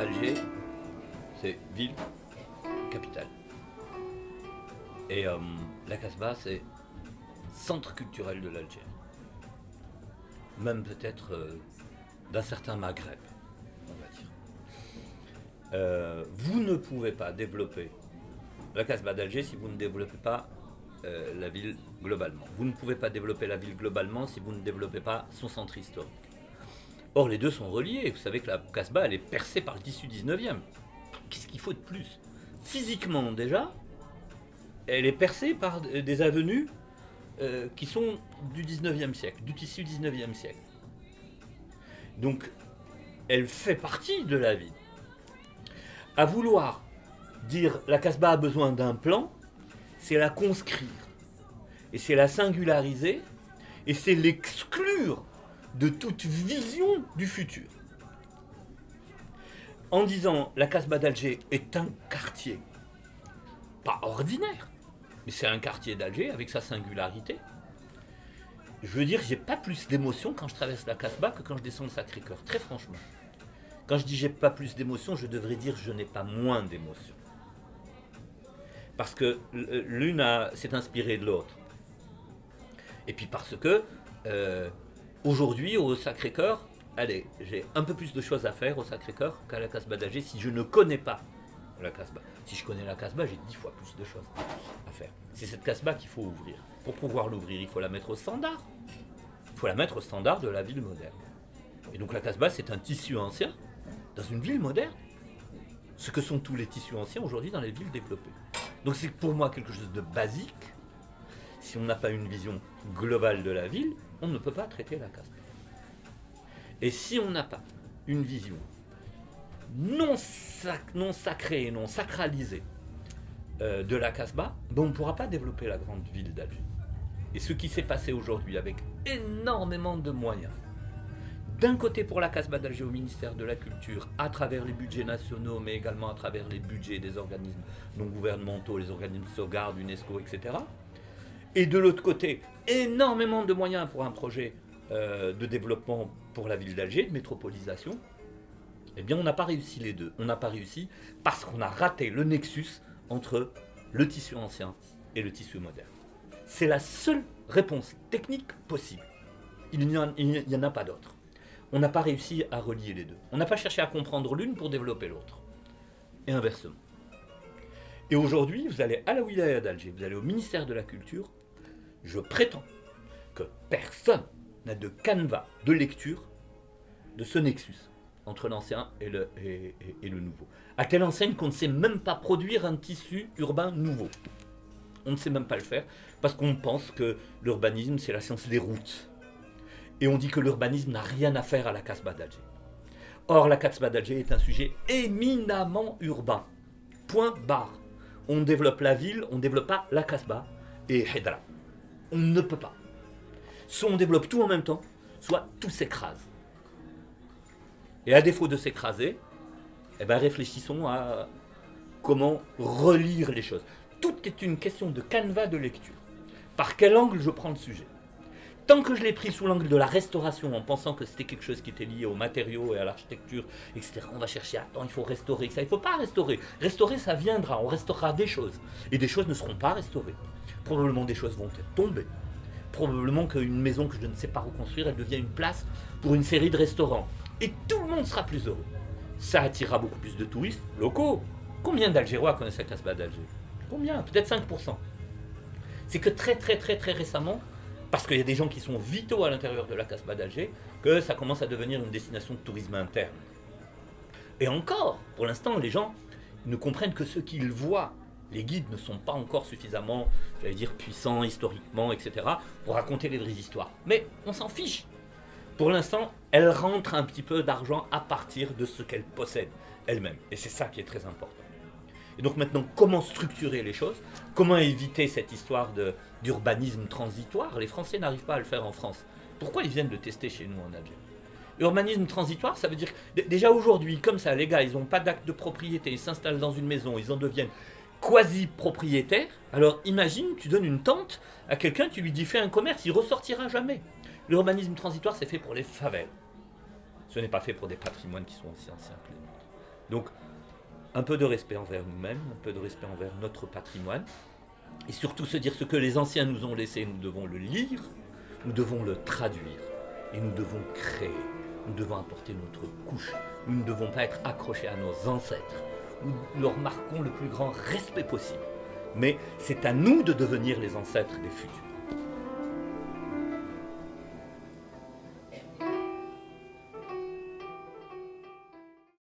Alger, c'est ville, capitale. Et la Casbah, c'est centre culturel de l'Algérie. Même peut-être d'un certain Maghreb, on va dire. Vous ne pouvez pas développer la Casbah d'Alger si vous ne développez pas la ville globalement. Vous ne pouvez pas développer la ville globalement si vous ne développez pas son centre historique. Or, les deux sont reliés. Vous savez que la Casbah, elle est percée par le tissu 19e. Qu'est-ce qu'il faut de plus? Physiquement, déjà, elle est percée par des avenues qui sont du 19e siècle, du tissu 19e siècle. Donc, elle fait partie de la ville. À vouloir dire la Casbah a besoin d'un plan, c'est la conscrire. Et c'est la singulariser. Et c'est l'exclure de toute vision du futur. En disant la Casbah d'Alger est un quartier, pas ordinaire, mais c'est un quartier d'Alger avec sa singularité. Je veux dire, j'ai pas plus d'émotion quand je traverse la Casbah que quand je descends le Sacré-Cœur, très franchement. Quand je dis j'ai pas plus d'émotion, je devrais dire je n'ai pas moins d'émotion. Parce que l'une s'est inspirée de l'autre. Et puis parce que aujourd'hui, au Sacré-Cœur, allez, j'ai un peu plus de choses à faire au Sacré-Cœur qu'à la Casbah d'Alger si je ne connais pas la Casbah. Si je connais la Casbah, j'ai 10 fois plus de choses à faire. C'est cette Casbah qu'il faut ouvrir. Pour pouvoir l'ouvrir, il faut la mettre au standard. Il faut la mettre au standard de la ville moderne. Et donc la Casbah, c'est un tissu ancien dans une ville moderne. Ce que sont tous les tissus anciens aujourd'hui dans les villes développées. Donc c'est pour moi quelque chose de basique. Si on n'a pas une vision globale de la ville, on ne peut pas traiter la Casbah. Et si on n'a pas une vision non sacrée et non sacralisée de la Casbah, ben on ne pourra pas développer la grande ville d'Alger. Et ce qui s'est passé aujourd'hui avec énormément de moyens, d'un côté pour la Casbah d'Alger au ministère de la Culture, à travers les budgets nationaux, mais également à travers les budgets des organismes non gouvernementaux, les organismes de sauvegarde, UNESCO, etc. Et de l'autre côté, énormément de moyens pour un projet de développement pour la ville d'Alger, de métropolisation. Eh bien, on n'a pas réussi les deux. On n'a pas réussi parce qu'on a raté le nexus entre le tissu ancien et le tissu moderne. C'est la seule réponse technique possible. Il n'y en a pas d'autre. On n'a pas réussi à relier les deux. On n'a pas cherché à comprendre l'une pour développer l'autre. Et inversement. Et aujourd'hui, vous allez à la wilaya d'Alger, vous allez au ministère de la Culture, je prétends que personne n'a de canevas de lecture de ce nexus entre l'ancien et le nouveau. À telle enseigne qu'on ne sait même pas produire un tissu urbain nouveau. On ne sait même pas le faire parce qu'on pense que l'urbanisme c'est la science des routes. Et on dit que l'urbanisme n'a rien à faire à la Casbah d'Alger. Or, la Casbah d'Alger est un sujet éminemment urbain. Point barre. On développe la ville, on ne développe pas la Casbah et Hedra. On ne peut pas. Soit on développe tout en même temps, soit tout s'écrase. Et à défaut de s'écraser, eh ben réfléchissons à comment relire les choses. Tout est une question de canevas de lecture. Par quel angle je prends le sujet? Tant que je l'ai pris sous l'angle de la restauration, en pensant que c'était quelque chose qui était lié aux matériaux et à l'architecture, etc., on va chercher, attends, il faut restaurer ça. Il ne faut pas restaurer. Restaurer, ça viendra. On restaurera des choses. Et des choses ne seront pas restaurées. Probablement des choses vont tomber. Probablement qu'une maison que je ne sais pas reconstruire, elle devient une place pour une série de restaurants. Et tout le monde sera plus heureux. Ça attirera beaucoup plus de touristes locaux. Combien d'Algérois connaissent la Casbah d'Alger? Combien? Peut-être 5%. C'est que très récemment, parce qu'il y a des gens qui sont vitaux à l'intérieur de la Casbah d'Alger, que ça commence à devenir une destination de tourisme interne. Et encore, pour l'instant, les gens ne comprennent que ce qu'ils voient. Les guides ne sont pas encore suffisamment, j'allais dire, puissants historiquement, etc., pour raconter les vraies histoires. Mais on s'en fiche. Pour l'instant, elle rentre un petit peu d'argent à partir de ce qu'elle possède elle-même. Et c'est ça qui est très important. Et donc maintenant, comment structurer les choses? Comment éviter cette histoire d'urbanisme transitoire? Les Français n'arrivent pas à le faire en France. Pourquoi ils viennent le tester chez nous en Algérie? Urbanisme transitoire, ça veut dire... Déjà aujourd'hui, comme ça, les gars, ils n'ont pas d'acte de propriété, ils s'installent dans une maison, ils en deviennent quasi-propriétaires. Alors imagine, tu donnes une tente à quelqu'un, tu lui dis fais un commerce, il ressortira jamais. L'urbanisme transitoire, c'est fait pour les favelles. Ce n'est pas fait pour des patrimoines qui sont aussi anciens que les nôtres. Donc, un peu de respect envers nous-mêmes, un peu de respect envers notre patrimoine, et surtout se dire ce que les anciens nous ont laissé, nous devons le lire, nous devons le traduire, et nous devons créer, nous devons apporter notre couche, nous ne devons pas être accrochés à nos ancêtres, nous leur marquons le plus grand respect possible, mais c'est à nous de devenir les ancêtres des futurs.